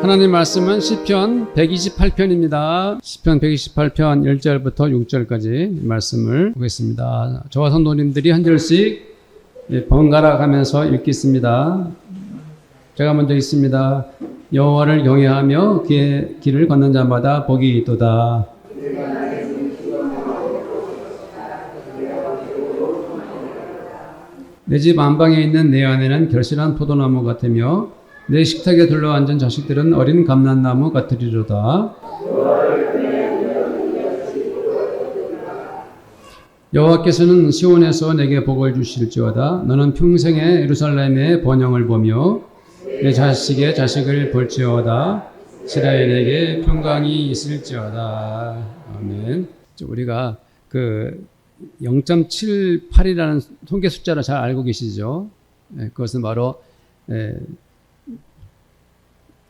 하나님 말씀은 시편 128편입니다. 시편 128편 1절부터 6절까지 말씀을 보겠습니다. 저와 성도님들이 한 절씩 번갈아 가면서 읽겠습니다. 제가 먼저 읽습니다. 여호와를 경외하며 그의 길을 걷는 자마다 복이 있도다. 내 집 안방에 있는 내 아내는 결실한 포도나무 같으며 내 식탁에 둘러앉은 자식들은 어린 감람나무 같으리로다. 여호와께서는 시온에서 내게 복을 주실지어다. 너는 평생에 예루살렘의 번영을 보며 내 자식의 자식을 볼지어다. 이스라엘에게 평강이 있을지어다. 아멘. 우리가 그 0.78이라는 통계 숫자를 잘 알고 계시죠? 그것은 바로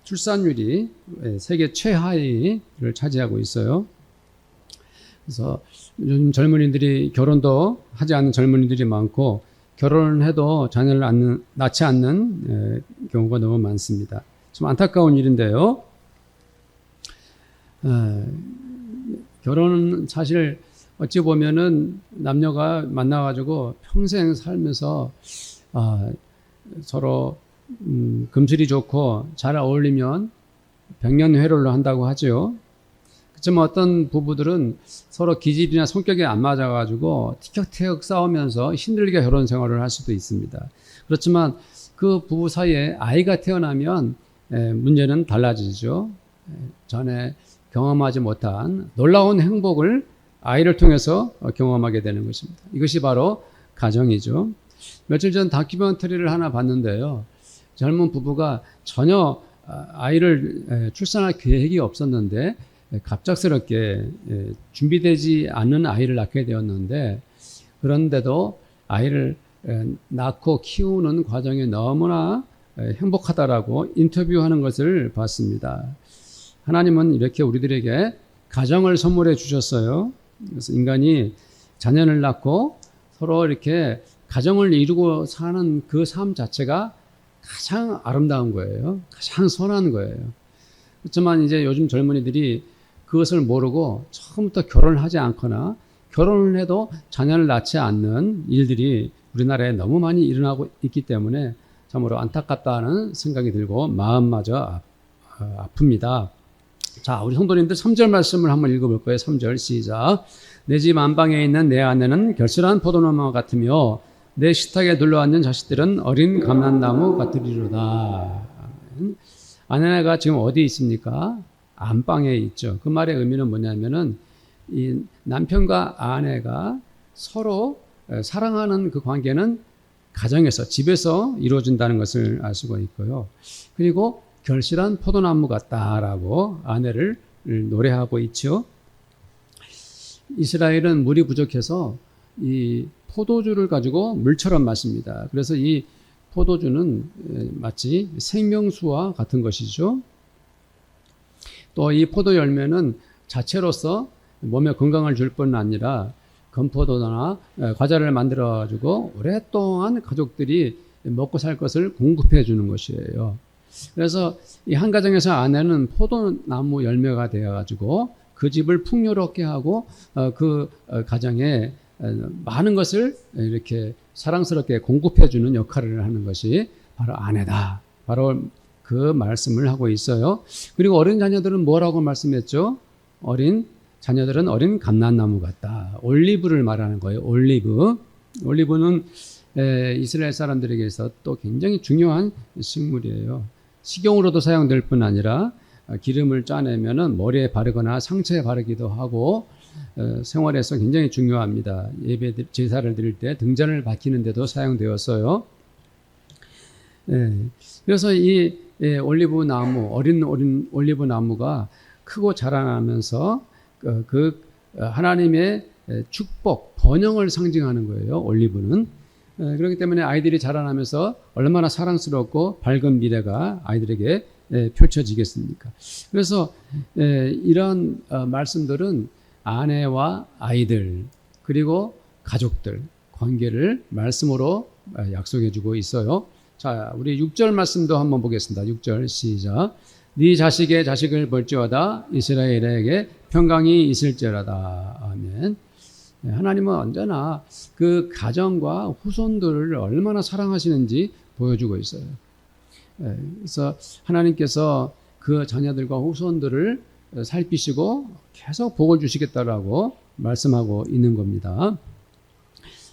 출산율이 세계 최하위를 차지하고 있어요. 그래서 요즘 젊은이들이 결혼도 하지 않는 젊은이들이 많고 결혼을 해도 자녀를 낳지 않는 경우가 너무 많습니다. 좀 안타까운 일인데요. 결혼은 사실 어찌 보면은 남녀가 만나가지고 평생 살면서 서로 금슬이 좋고 잘 어울리면 백년회로를 한다고 하죠. 그렇지만 어떤 부부들은 서로 기질이나 성격이 안 맞아가지고 티격태격 싸우면서 힘들게 결혼 생활을 할 수도 있습니다. 그렇지만 그 부부 사이에 아이가 태어나면 문제는 달라지죠. 전에 경험하지 못한 놀라운 행복을 아이를 통해서 경험하게 되는 것입니다. 이것이 바로 가정이죠. 며칠 전 다큐멘터리를 하나 봤는데요. 젊은 부부가 전혀 아이를 출산할 계획이 없었는데 갑작스럽게 준비되지 않은 아이를 낳게 되었는데 그런데도 아이를 낳고 키우는 과정이 너무나 행복하다라고 인터뷰하는 것을 봤습니다. 하나님은 이렇게 우리들에게 가정을 선물해 주셨어요. 그래서 인간이 자녀를 낳고 서로 이렇게 가정을 이루고 사는 그 삶 자체가 가장 아름다운 거예요. 가장 선한 거예요. 그렇지만 이제 요즘 젊은이들이 그것을 모르고 처음부터 결혼을 하지 않거나 결혼을 해도 자녀를 낳지 않는 일들이 우리나라에 너무 많이 일어나고 있기 때문에 참으로 안타깝다는 생각이 들고 마음마저 아픕니다. 자, 우리 성도님들 3절 말씀을 한번 읽어볼 거예요. 3절 시작. 내 집 안방에 있는 내 아내는 결실한 포도나무 같으며 내 식탁에 둘러앉은 자식들은 어린 감람나무 같으리로다. 아내가 지금 어디 있습니까? 안방에 있죠. 그 말의 의미는 뭐냐면은 이 남편과 아내가 서로 사랑하는 그 관계는 가정에서, 집에서 이루어진다는 것을 알 수가 있고요. 그리고 결실한 포도나무 같다라고 아내를 노래하고 있죠. 이스라엘은 물이 부족해서 이 포도주를 가지고 물처럼 마십니다. 그래서 이 포도주는 마치 생명수와 같은 것이죠. 또 이 포도 열매는 자체로서 몸에 건강을 줄 뿐 아니라 건포도나 과자를 만들어 가지고 오랫동안 가족들이 먹고 살 것을 공급해 주는 것이에요. 그래서 이 한 가정에서 아내는 포도나무 열매가 되어 가지고 그 집을 풍요롭게 하고 그 가정에 많은 것을 이렇게 사랑스럽게 공급해 주는 역할을 하는 것이 바로 아내다. 바로 그 말씀을 하고 있어요. 그리고 어린 자녀들은 뭐라고 말씀했죠? 어린 자녀들은 어린 감람나무 같다. 올리브를 말하는 거예요. 올리브는 이스라엘 사람들에게서 또 굉장히 중요한 식물이에요. 식용으로도 사용될 뿐 아니라 기름을 짜내면은 머리에 바르거나 상처에 바르기도 하고 생활에서 굉장히 중요합니다. 예배 제사를 드릴 때 등잔을 밝히는 데도 사용되었어요. 그래서 이 올리브 나무, 어린 올리브 나무가 크고 자라나면서 그 하나님의 축복, 번영을 상징하는 거예요. 올리브는. 그렇기 때문에 아이들이 자라나면서 얼마나 사랑스럽고 밝은 미래가 아이들에게 펼쳐지겠습니까? 그래서 이런 말씀들은 아내와 아이들 그리고 가족들 관계를 말씀으로 약속해 주고 있어요. 자, 우리 6절 말씀도 한번 보겠습니다. 6절 시작. 네 자식의 자식을 볼지어다 이스라엘에게 평강이 있을지어다. 아멘. 하나님은 언제나 그 가정과 후손들을 얼마나 사랑하시는지 보여주고 있어요. 그래서 하나님께서 그 자녀들과 후손들을 살피시고 계속 복을 주시겠다라고 말씀하고 있는 겁니다.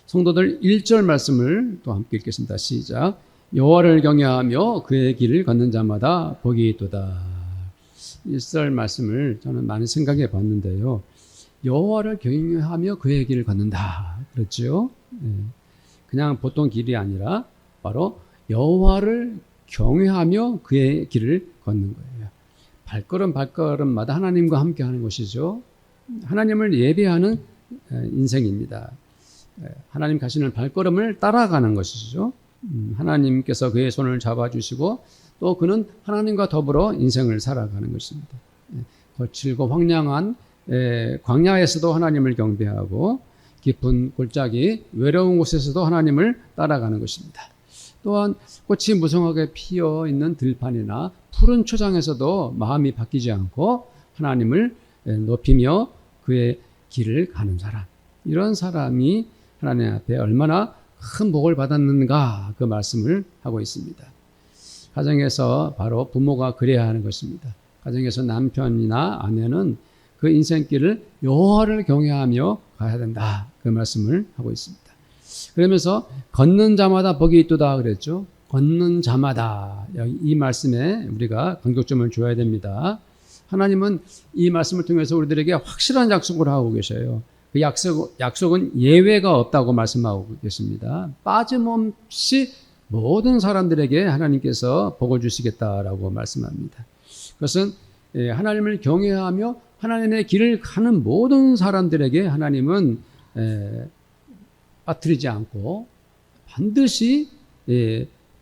성도들 1절 말씀을 또 함께 읽겠습니다. 시작. 여호와를 경외하며 그의 길을 걷는 자마다 복이 있도다. 1절 말씀을 저는 많이 생각해 봤는데요. 여호와를 경외하며 그의 길을 걷는다. 그렇죠? 그냥 보통 길이 아니라 바로 여호와를 경외하며 그의 길을 걷는 거예요. 발걸음마다 하나님과 함께 하는 것이죠. 하나님을 예배하는 인생입니다. 하나님 가시는 발걸음을 따라가는 것이죠. 하나님께서 그의 손을 잡아주시고 또 그는 하나님과 더불어 인생을 살아가는 것입니다. 거칠고 황량한 광야에서도 하나님을 경배하고 깊은 골짜기 외로운 곳에서도 하나님을 따라가는 것입니다. 또한 꽃이 무성하게 피어 있는 들판이나 푸른 초장에서도 마음이 바뀌지 않고 하나님을 높이며 그의 길을 가는 사람, 이런 사람이 하나님 앞에 얼마나 큰 복을 받았는가 그 말씀을 하고 있습니다. 가정에서 바로 부모가 그래야 하는 것입니다. 가정에서 남편이나 아내는 그 인생길을 여호와를 경외하며 가야 된다 그 말씀을 하고 있습니다. 그러면서 걷는 자마다 복이 있도다 그랬죠. 걷는 자마다 이 말씀에 우리가 간격점을 줘야 됩니다. 하나님은 이 말씀을 통해서 우리들에게 확실한 약속을 하고 계셔요. 그 약속은 예외가 없다고 말씀하고 계십니다. 빠짐없이 모든 사람들에게 하나님께서 복을 주시겠다라고 말씀합니다. 그것은 하나님을 경외하며 하나님의 길을 가는 모든 사람들에게 하나님은 빠뜨리지 않고 반드시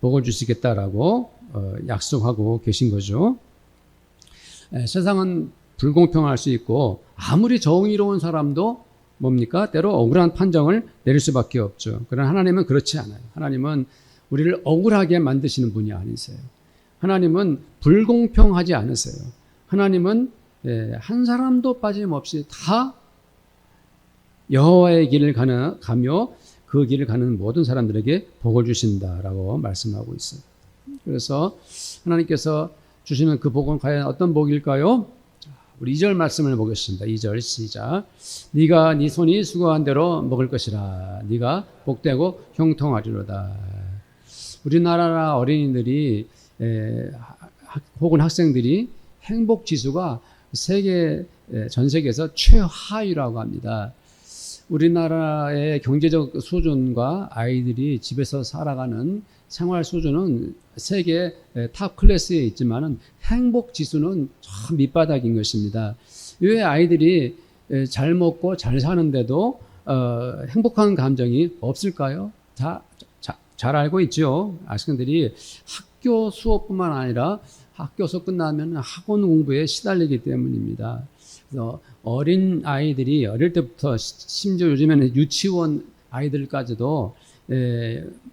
복을 주시겠다라고 약속하고 계신 거죠. 세상은 불공평할 수 있고 아무리 정의로운 사람도 뭡니까? 때로 억울한 판정을 내릴 수밖에 없죠. 그러나 하나님은 그렇지 않아요. 하나님은 우리를 억울하게 만드시는 분이 아니세요. 하나님은 불공평하지 않으세요. 하나님은 한 사람도 빠짐없이 다 여호와의 길을 가며 그 길을 가는 모든 사람들에게 복을 주신다라고 말씀하고 있어요. 그래서 하나님께서 주시는 그 복은 과연 어떤 복일까요? 우리 2절 말씀을 보겠습니다. 2절 시작. 네가 네 손이 수고한 대로 먹을 것이라. 네가 복되고 형통하리로다. 우리나라 어린이들이 혹은 학생들이 행복 지수가 전 세계에서 최하위라고 합니다. 우리나라의 경제적 수준과 아이들이 집에서 살아가는 생활 수준은 세계 탑 클래스에 있지만은 행복 지수는 참 밑바닥인 것입니다. 왜 아이들이 잘 먹고 잘 사는데도 행복한 감정이 없을까요? 잘 알고 있죠. 학생들이 학교 수업뿐만 아니라 학교 수업 끝나면 학원 공부에 시달리기 때문입니다. 그래서 어린 아이들이 어릴 때부터 심지어 요즘에는 유치원 아이들까지도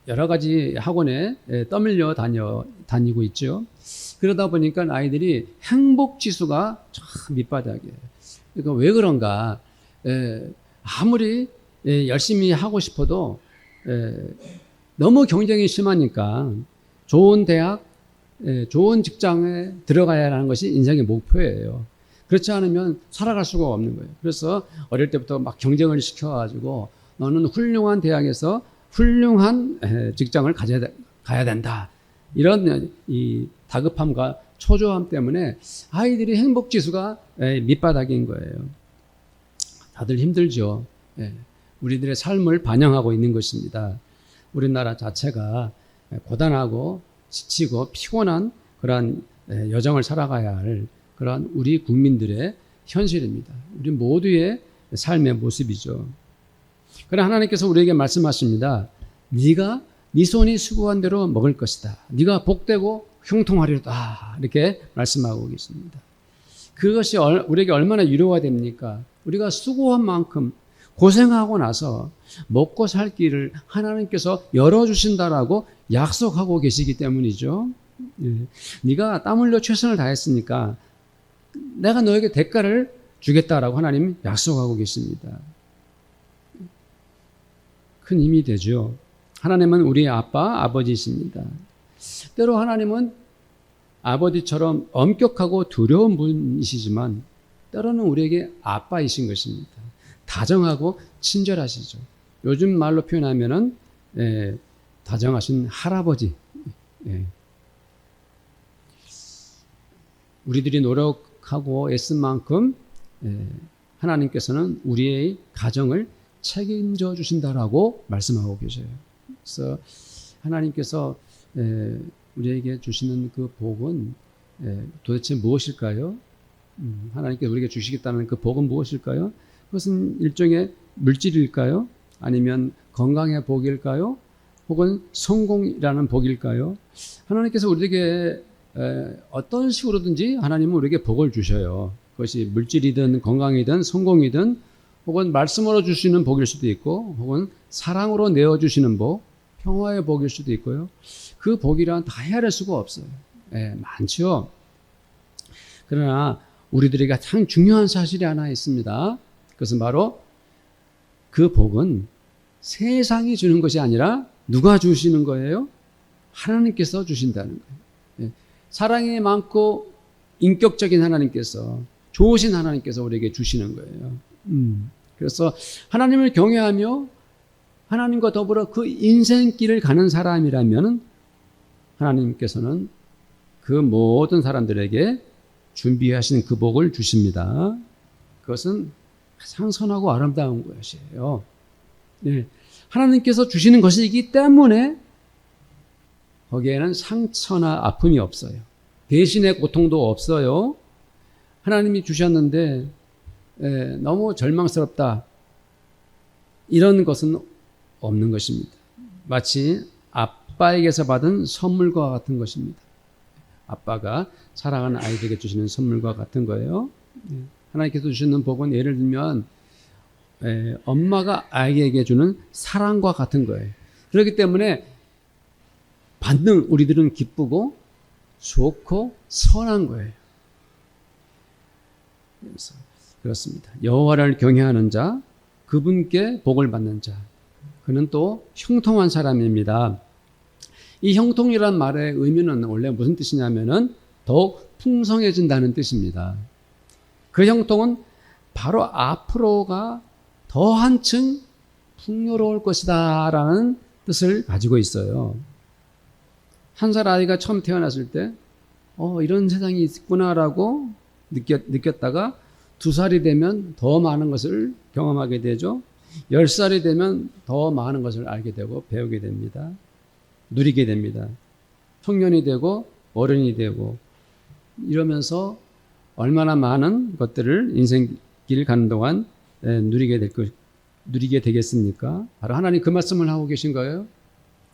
여러 가지 학원에 떠밀려 다니고 있죠. 그러다 보니까 아이들이 행복 지수가 참 밑바닥이에요. 그러니까 왜 그런가? 아무리 열심히 하고 싶어도 너무 경쟁이 심하니까 좋은 대학, 좋은 직장에 들어가야 하는 것이 인생의 목표예요. 그렇지 않으면 살아갈 수가 없는 거예요. 그래서 어릴 때부터 막 경쟁을 시켜가지고 너는 훌륭한 대학에서 훌륭한 직장을 가야 된다. 이런 이 다급함과 초조함 때문에 아이들이 행복 지수가 밑바닥인 거예요. 다들 힘들죠. 우리들의 삶을 반영하고 있는 것입니다. 우리나라 자체가 고단하고 지치고 피곤한 그러한 여정을 살아가야 할 그러한 우리 국민들의 현실입니다. 우리 모두의 삶의 모습이죠. 그러나 하나님께서 우리에게 말씀하십니다. 네가 네 손이 수고한 대로 먹을 것이다. 네가 복되고 형통하리로다. 이렇게 말씀하고 계십니다. 그것이 우리에게 얼마나 위로가 됩니까? 우리가 수고한 만큼 고생하고 나서 먹고 살 길을 하나님께서 열어주신다라고 약속하고 계시기 때문이죠. 네가 땀 흘려 최선을 다했으니까 내가 너에게 대가를 주겠다라고 하나님 약속하고 계십니다. 큰 힘이 되죠. 하나님은 우리의 아빠, 아버지이십니다. 때로 하나님은 아버지처럼 엄격하고 두려운 분이시지만 때로는 우리에게 아빠이신 것입니다. 다정하고 친절하시죠. 요즘 말로 표현하면은 다정하신 할아버지. 우리들이 노력하고 애쓴 만큼 하나님께서는 우리의 가정을 책임져 주신다라고 말씀하고 계셔요. 그래서 하나님께서 우리에게 주시는 그 복은 도대체 무엇일까요? 하나님께서 우리에게 주시겠다는 그 복은 무엇일까요? 그것은 일종의 물질일까요? 아니면 건강의 복일까요? 혹은 성공이라는 복일까요? 하나님께서 우리에게 어떤 식으로든지 하나님은 우리에게 복을 주셔요. 그것이 물질이든 건강이든 성공이든 혹은 말씀으로 주시는 복일 수도 있고 혹은 사랑으로 내어주시는 복, 평화의 복일 수도 있고요. 그 복이란 다 헤아릴 수가 없어요. 많죠. 그러나 우리들에게 가장 중요한 사실이 하나 있습니다. 그것은 바로 그 복은 세상이 주는 것이 아니라 누가 주시는 거예요? 하나님께서 주신다는 거예요. 사랑이 많고 인격적인 하나님께서, 좋으신 하나님께서 우리에게 주시는 거예요. 그래서 하나님을 경외하며 하나님과 더불어 그 인생길을 가는 사람이라면 하나님께서는 그 모든 사람들에게 준비하신 그 복을 주십니다. 그것은 가장 선하고 아름다운 것이에요. 하나님께서 주시는 것이기 때문에 거기에는 상처나 아픔이 없어요. 대신의 고통도 없어요. 하나님이 주셨는데 너무 절망스럽다. 이런 것은 없는 것입니다. 마치 아빠에게서 받은 선물과 같은 것입니다. 아빠가 사랑하는 아이들에게 주시는 선물과 같은 거예요. 하나님께서 주시는 복은 예를 들면 엄마가 아이에게 주는 사랑과 같은 거예요. 그렇기 때문에 받는 우리들은 기쁘고 좋고 선한 거예요. 그래서 그렇습니다. 여호와를 경외하는 자, 그분께 복을 받는 자, 그는 또 형통한 사람입니다. 이 형통이란 말의 의미는 원래 무슨 뜻이냐면은 더욱 풍성해진다는 뜻입니다. 그 형통은 바로 앞으로가 더 한층 풍요로울 것이다 라는 뜻을 가지고 있어요. 한 살 아이가 처음 태어났을 때 이런 세상이 있구나라고 느꼈다가 2살이 되면 더 많은 것을 경험하게 되죠. 10살이 되면 더 많은 것을 알게 되고 배우게 됩니다. 누리게 됩니다. 청년이 되고 어른이 되고 이러면서 얼마나 많은 것들을 인생길 가는 동안 누리게 되겠습니까? 바로 하나님 그 말씀을 하고 계신 거예요.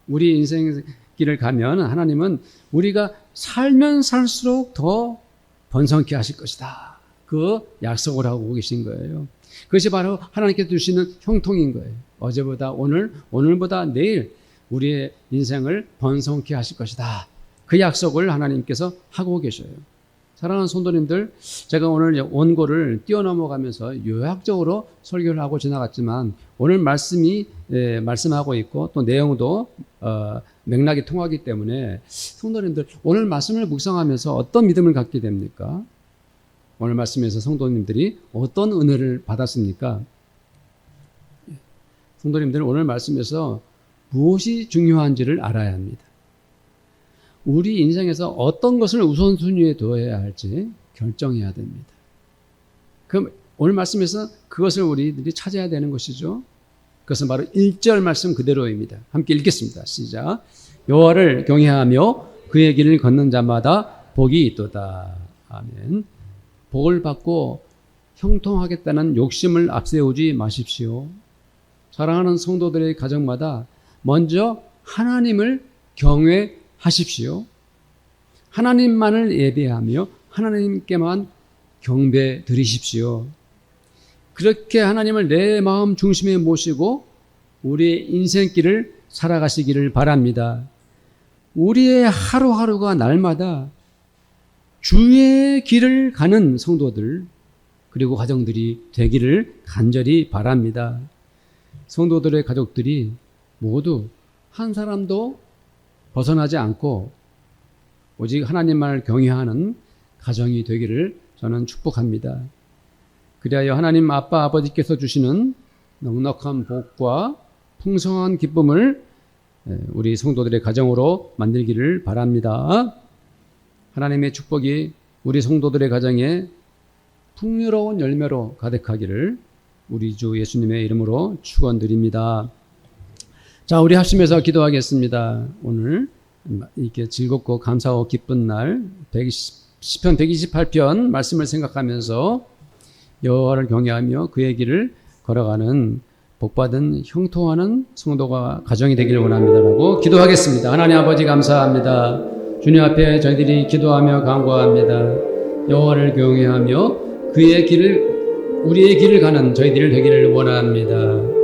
우리 인생길을 가면 하나님은 우리가 살면 살수록 더 번성케 하실 것이다. 그 약속을 하고 계신 거예요. 그것이 바로 하나님께서 주시는 형통인 거예요. 어제보다 오늘, 오늘보다 내일 우리의 인생을 번성케 하실 것이다. 그 약속을 하나님께서 하고 계셔요. 사랑하는 성도님들, 제가 오늘 원고를 뛰어넘어가면서 요약적으로 설교를 하고 지나갔지만 오늘 말씀하고 있고 또 내용도 맥락이 통하기 때문에 성도님들 오늘 말씀을 묵상하면서 어떤 믿음을 갖게 됩니까? 오늘 말씀에서 성도님들이 어떤 은혜를 받았습니까? 성도님들 오늘 말씀에서 무엇이 중요한지를 알아야 합니다. 우리 인생에서 어떤 것을 우선순위에 둬야 할지 결정해야 됩니다. 그럼 오늘 말씀에서 그것을 우리들이 찾아야 되는 것이죠. 그것은 바로 1절 말씀 그대로입니다. 함께 읽겠습니다. 시작. 여호와를 경외하며 그의 길을 걷는 자마다 복이 있도다. 아멘. 복을 받고 형통하겠다는 욕심을 앞세우지 마십시오. 사랑하는 성도들의 가정마다 먼저 하나님을 경외하십시오. 하나님만을 예배하며 하나님께만 경배 드리십시오. 그렇게 하나님을 내 마음 중심에 모시고 우리의 인생길을 살아가시기를 바랍니다. 우리의 하루하루가 날마다 주의 길을 가는 성도들 그리고 가정들이 되기를 간절히 바랍니다. 성도들의 가족들이 모두 한 사람도 벗어나지 않고 오직 하나님만을 경외하는 가정이 되기를 저는 축복합니다. 그리하여 하나님 아빠 아버지께서 주시는 넉넉한 복과 풍성한 기쁨을 우리 성도들의 가정으로 만들기를 바랍니다. 하나님의 축복이 우리 성도들의 가정에 풍요로운 열매로 가득하기를 우리 주 예수님의 이름으로 축원드립니다. 자, 우리 합심해서 기도하겠습니다. 오늘 이렇게 즐겁고 감사하고 기쁜 날 시편 128편 말씀을 생각하면서 여호와를 경외하며 그의 길을 걸어가는 복받은 형통하는 성도가 가정이 되기를 원합니다라고 기도하겠습니다. 하나님 아버지 감사합니다. 주님 앞에 저희들이 기도하며 간구합니다. 여호와를 경외하며 그의 길을 우리의 길을 가는 저희들이 되기를 원합니다.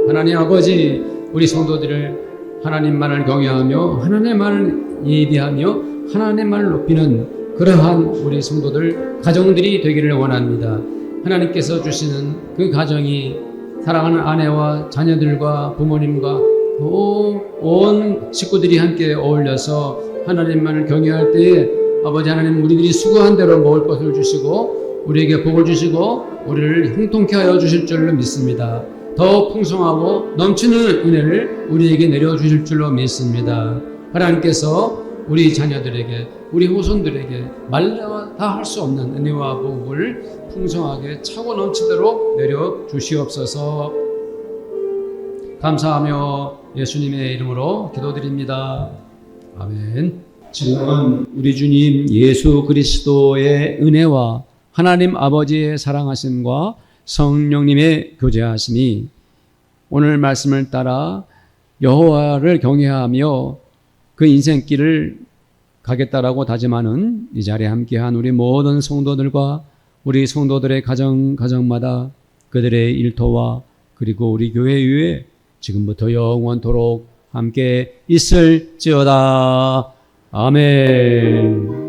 하나님 아버지 우리 성도들을 하나님만을 경외하며 하나님만을 예비하며 하나님만을 높이는 그러한 우리 성도들 가정들이 되기를 원합니다. 하나님께서 주시는 그 가정이 사랑하는 아내와 자녀들과 부모님과 온 식구들이 함께 어울려서 하나님만을 경외할 때에 아버지 하나님 우리들이 수고한 대로 먹을 것을 주시고 우리에게 복을 주시고 우리를 형통케 하여 주실 줄로 믿습니다. 더 풍성하고 넘치는 은혜를 우리에게 내려주실 줄로 믿습니다. 하나님께서 우리 자녀들에게 우리 후손들에게 말로 다 할 수 없는 은혜와 복을 풍성하게 차고 넘치도록 내려주시옵소서. 감사하며 예수님의 이름으로 기도드립니다. 아멘. 지금은 우리 주님 예수 그리스도의 은혜와 하나님 아버지의 사랑하심과 성령님의 교제하심이 오늘 말씀을 따라 여호와를 경외하며 그 인생길을 가겠다라고 다짐하는 이 자리에 함께한 우리 모든 성도들과 우리 성도들의 가정마다 그들의 일터와 그리고 우리 교회 위에 지금부터 영원토록 함께 있을지어다. 아멘.